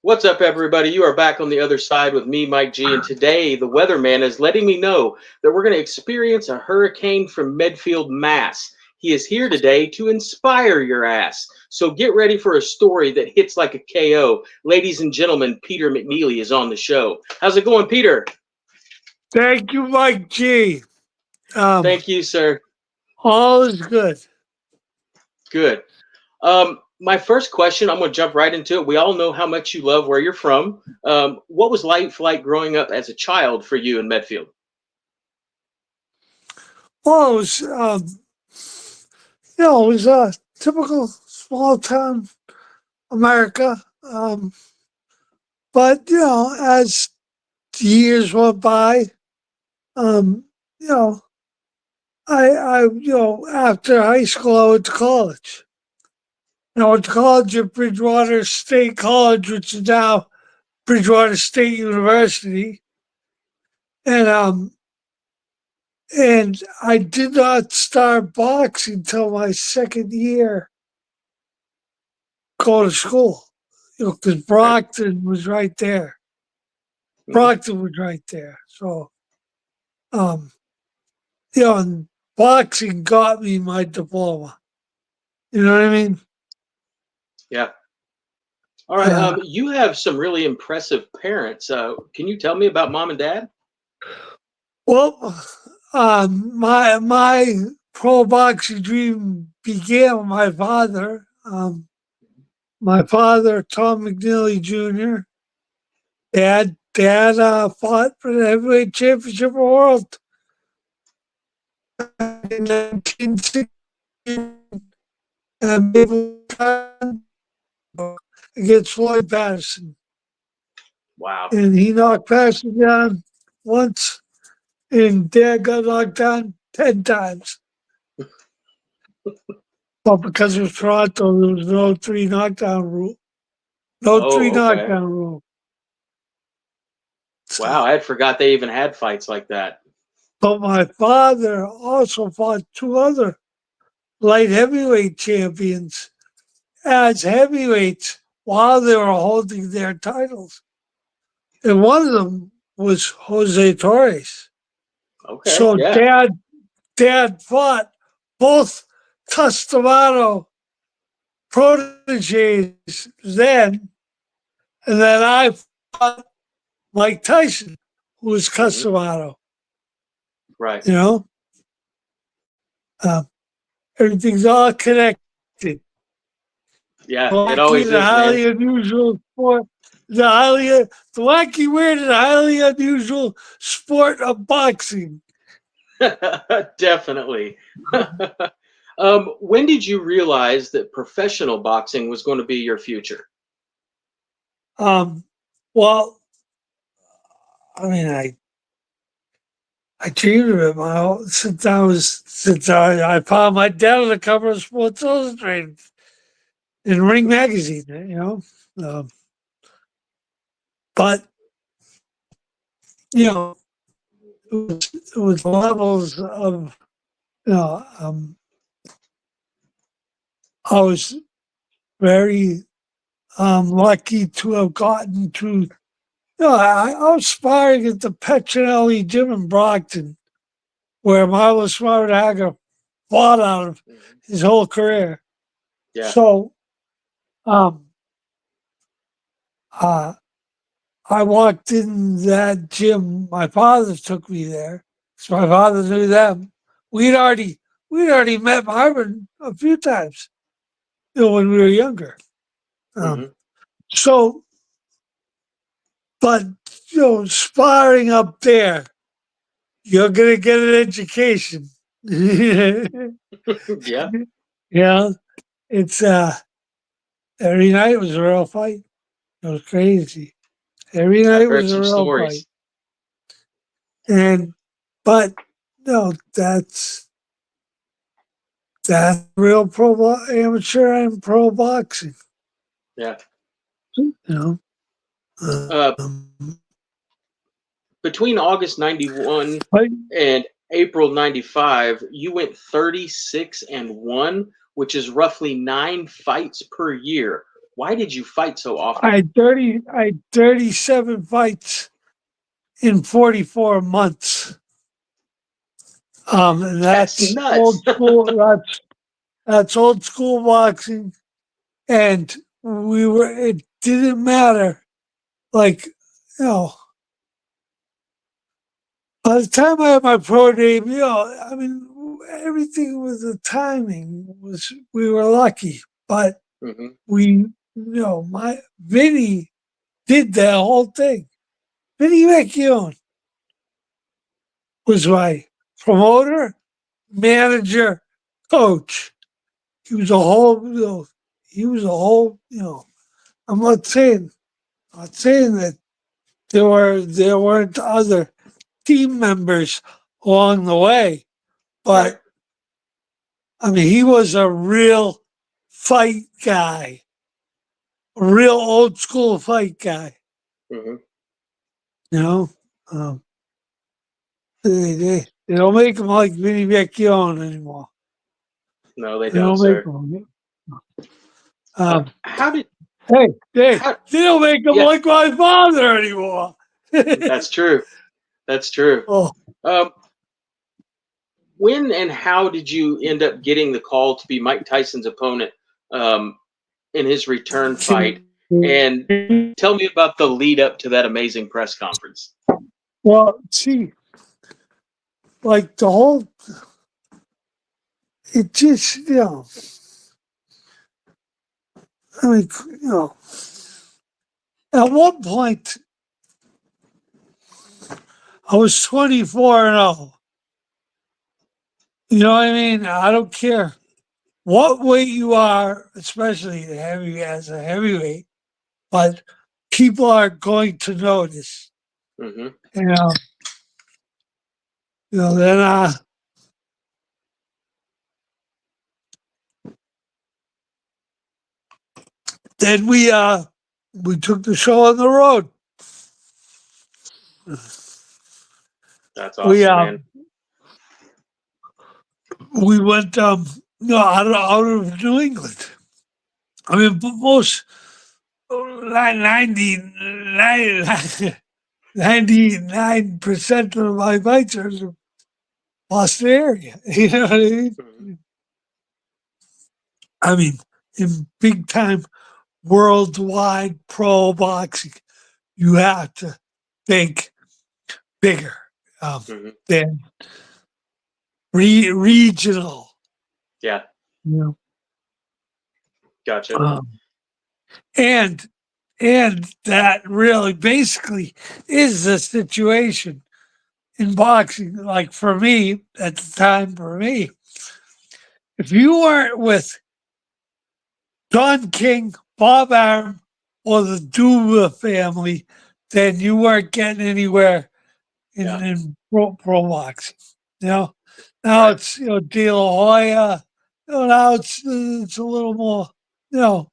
What's up, everybody? You are back on the other side with me, Mike G. And today, the weatherman is letting me know that we're going to experience a hurricane from Medfield, Mass. He is here today to inspire your ass. So get ready for a story that hits like a KO. Ladies and gentlemen, Peter McNeely is on the show. How's it going, Peter? Thank you, Mike G. Thank you, sir. All is good. Good. My first question, I'm going to jump right into it. We all know how much you love where you're from. What was life like growing up as a child for you in Medfield? Well, it was a typical small town America. But as the years went by, um, you know, after high school, I went to college. And I went to college at Bridgewater State College, which is now Bridgewater State University, and And I did not start boxing until my second year going to school, because Okay. Brockton was right there. Mhm. Brockton was right there. So, um, and boxing got me my diploma. You know what I mean? Yeah. All right. Uh, You have some really impressive parents. Can you tell me about mom and dad? well, my pro boxing dream began with my father. My father, Tom McNeely Jr. Dad fought for the heavyweight championship of the world in 1960 against Floyd Patterson. Wow. And he knocked Patterson down once, and Dad got knocked down 10 times. But because it was Toronto, there was no three knockdown rule. No three Oh, okay. knockdown rule. Wow. So, I had forgot they even had fights like that. but my father also fought two other light heavyweight champions as heavyweights while they were holding their titles. And one of them was Jose Torres. Okay. So Yeah. dad fought both Tustamano proteges then, and then I fought Mike Tyson, who was Hmm. Customano. Right. You know, um, everything's all connected. Yeah. It Wacky always and is, man. highly unusual sport. The wacky, weird, and highly unusual sport of boxing. Definitely. When did you realize that professional boxing was going to be your future? Um, well, I mean, I dreamed of it since I found my dad on the cover of Sports Illustrated in Ring magazine. Um, but you know, it was levels of you know. I was very lucky to have gotten to. I was sparring at the Petronelli Gym in Brockton, where Marlo Smarthager fought out of Mhm. his whole career. Yeah. So um, uh, I walked in that gym. My father took me there because my father knew them. We'd already we'd already met Marvin a few times, when we were younger. Um, Hmm. so, but sparring up there, you're gonna get an education. Yeah. Yeah, it's every night was a real fight. It was crazy. Every night I've heard was a some real fight. stories. And but no, that's real amateur and pro boxing. Yeah. You know, Uh, um, Between August 91 but and April 95, you went 36-1, which is roughly 9 fights per year. Why did you fight so often? I had 37 fights in 44 months. And That's that's nuts. old school. That's old school boxing. And it didn't matter. Like, you know, by the time I had my pro debut, I mean, everything with the timing was, we were lucky. But Hmm. my Vinny did that whole thing. Vinny Vecchione was my promoter, manager, coach. He was a whole, he was a whole, I'm not saying that there weren't other team members along the way, Right. but I mean, he was a real fight guy, a real old school fight guy. Hmm. You know, um, they don't make him like Vinny Vecchione anymore. No, they They don't, don't make sir. him. Um, How did hey, how? they don't make him Yeah, like my father anymore. that's true. That's true. Oh, Um, when and how did you end up getting the call to be Mike Tyson's opponent um, in his return fight? And tell me about the lead up to that amazing press conference. well, see, like the whole, it just, I mean, at one point, I was 24-0. You know what I mean? I don't care what weight you are, especially as a heavyweight, but people are going to notice. Hmm. You know, you know. Then we took the show on the road. That's We awesome, man. we went out of New England. I mean, most 99% of my fights are in the Boston area. You know what I mean? Hmm. I mean, in big time worldwide pro boxing, you have to think bigger um, Hmm. than regional. Yeah, You gotcha. know? And that really basically is the situation in boxing. Like for me at the time, if you weren't with Don King, Bob Arum, or the Duva family, then you weren't getting anywhere Yeah, in pro boxing. You know, now right. it's De La Hoya. Now it's a little more. You know,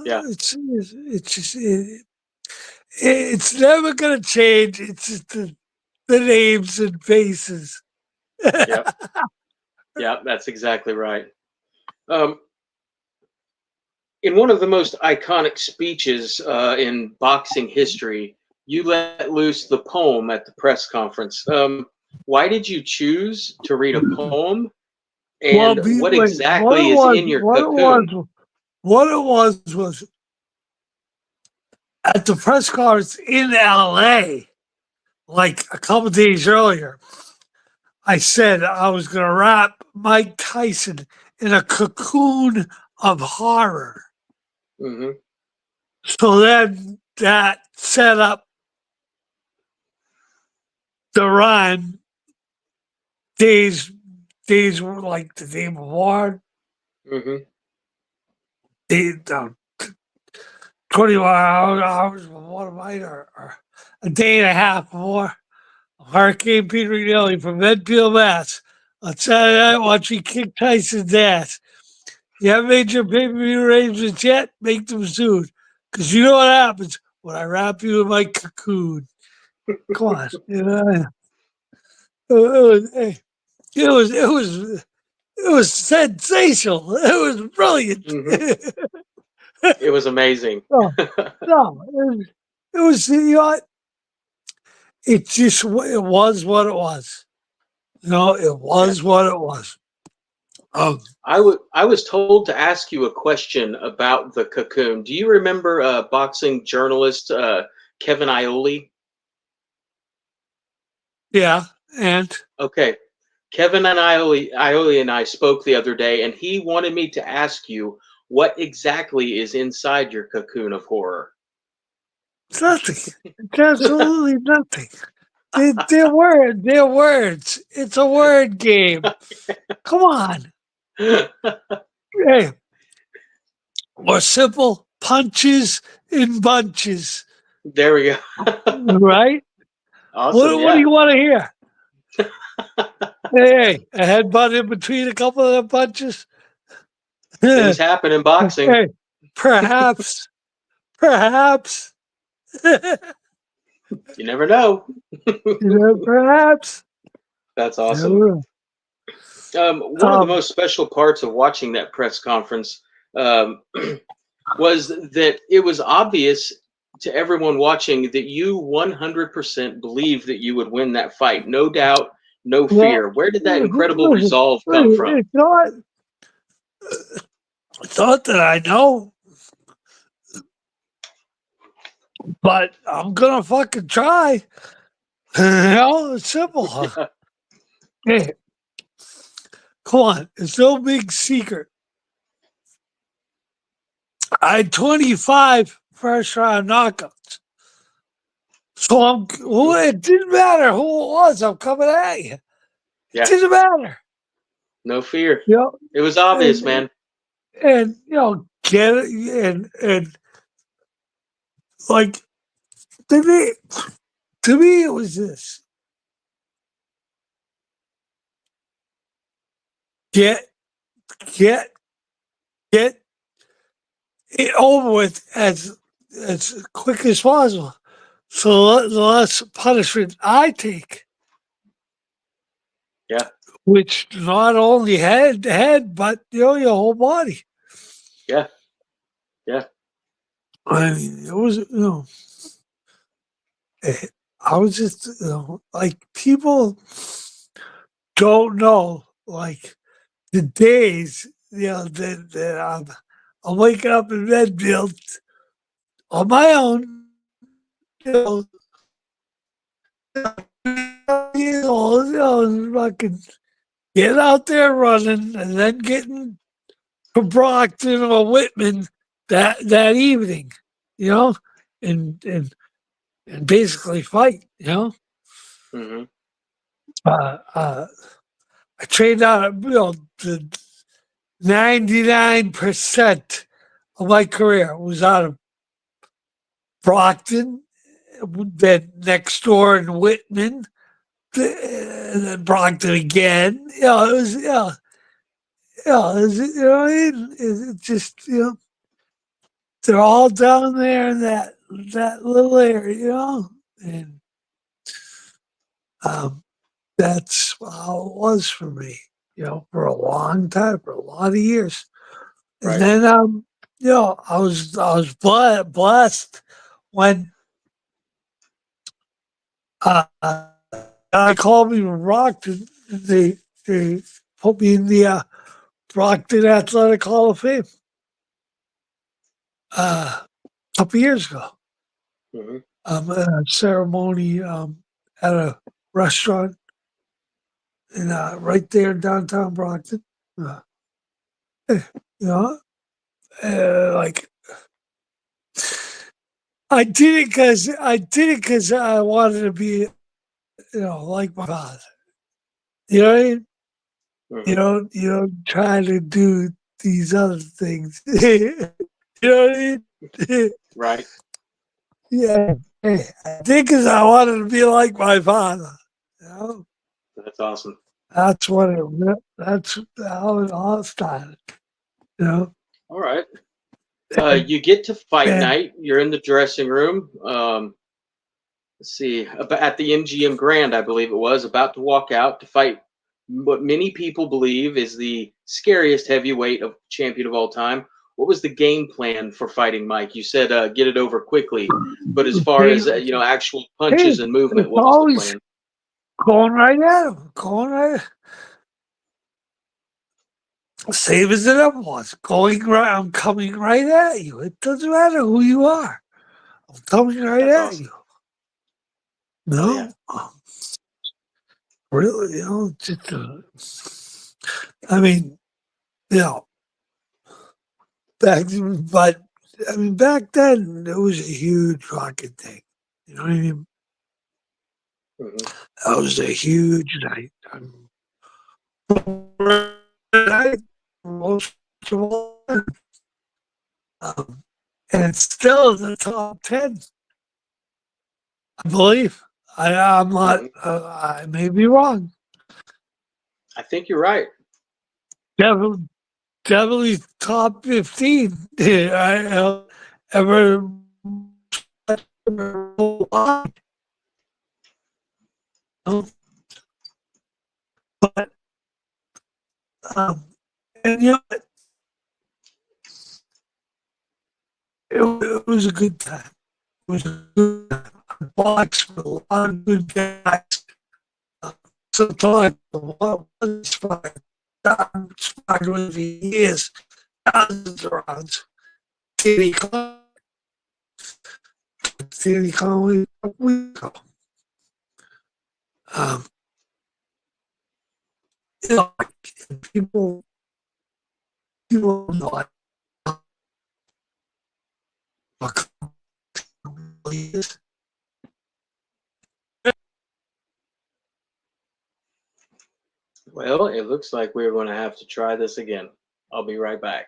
Yeah, it's just it's never gonna change. It's just the names and faces. yep, yeah. That's exactly right. Um, in one of the most iconic speeches in boxing history, you let loose the poem at the press conference. Why did you choose to read a poem? Well, And what wait, exactly is in your cocoon? what it was at the press conference in L.A. like a couple days earlier. I said I was going to wrap Mike Tyson in a cocoon of horror. Hmm. So then that set up the rhyme. Days, days were like the day before. Hmm. They, 21 hours before the fight, or a day and a half before. Hurricane Peter McNeely from Medfield, Mass. On Saturday night, watching kick Tyson's ass. You haven't made your pay-per-view arrangements yet? Make them soon. Because you know what happens when I wrap you in my cocoon. Come on. You know, it was, hey, it was It was sensational. It was brilliant. Hmm. It was amazing. No, no, it was, you know what? It just, it was what it was. You know, it Yeah. was what it was. Um, I was told to ask you a question about the Cocoon. Do you remember boxing journalist Kevin Iole? yeah, and Okay. Kevin and Iole and I spoke the other day, and he wanted me to ask you what exactly is inside your cocoon of horror. it's nothing. It's absolutely nothing. They're words. It's a word game. Come on. Hey, or simple punches in bunches, There we go. right? Awesome. What do Yeah. you want to hear? Hey, a headbutt in between a couple of the punches. Things happen in boxing. Hey, perhaps, perhaps, You never know. perhaps. That's awesome. Um, One of the most special parts of watching that press conference um, was that it was obvious to everyone watching that you 100% believed that you would win that fight. No doubt, no well, fear. Where did that incredible listen, resolve come from? it's not that I know, but I'm gonna fucking try. You know, it's simple. Hey, come on, it's no big secret. I had 25 first round knockouts. So it didn't matter who it was, I'm coming at you. It Yeah, didn't matter. no fear. You know, It was obvious, and, man. and you know, get it and like to me it was this. Get get get it over with as quick as possible. So the less punishment I take, Yeah, which not only head, but you know, your whole body. yeah, yeah. I mean, it was eh, I was just like people don't know like the days that I'm waking up in Redfield on my own, you know, fucking getting out there running and then getting to Brockton or Whitman that evening, you know, and and and basically fight, you know. Hmm. Uh, uh, I trained out of the 99% of my career was out of Brockton, then next door in Whitman, and then Brockton again. It was it was, you know what I mean? It just they're all down there in that little area, and um, that's how it was for me, for a long time, for a lot of years. And Right. then I was blessed when I called me from Brockton. They put me in the Brockton Athletic Hall of Fame a couple years ago. Hmm. At a ceremony at a restaurant in right there in downtown Brockton. Uh, you know, like I did it because I wanted to be like my father. You know what I mean? Hmm. You don't try to do these other things. You know what I mean? Right. Yeah. Hey, I did because I wanted to be like my father. You know? That's awesome. That's how it all started. You know? All right. And, You get to fight and night. You're in the dressing room. Let's see, at the MGM Grand, I believe it was, about to walk out to fight what many people believe is the scariest heavyweight of champion of all time. What was the game plan for fighting Mike? You said get it over quickly, but as far as actual Hey, punches and movement, it's what was the always plan? going right at him, going right, same as it ever was. Going right, I'm coming right at you. It doesn't matter who you are. I'm coming right That's at awesome. you. Oh yeah. No, really, just, I mean, you know, back, but I mean, back then it was a huge fucking thing. You know what I mean? Hmm. That was a huge night. Night, most of all, and it's still in the top 10, I believe. I'm not, Hmm. I may be wrong. I think you're right. Definitely, definitely top 15. I ever, ever, but, um, and it was a good time. It was a good time. I boxed with a lot of good guys. Sometimes one spot, spot with the years, thousands of rounds. Danny Conway, Danny Conway, a week ago. Um, you know, people, people know what is. Well, it looks like we're going to have to try this again. I'll be right back.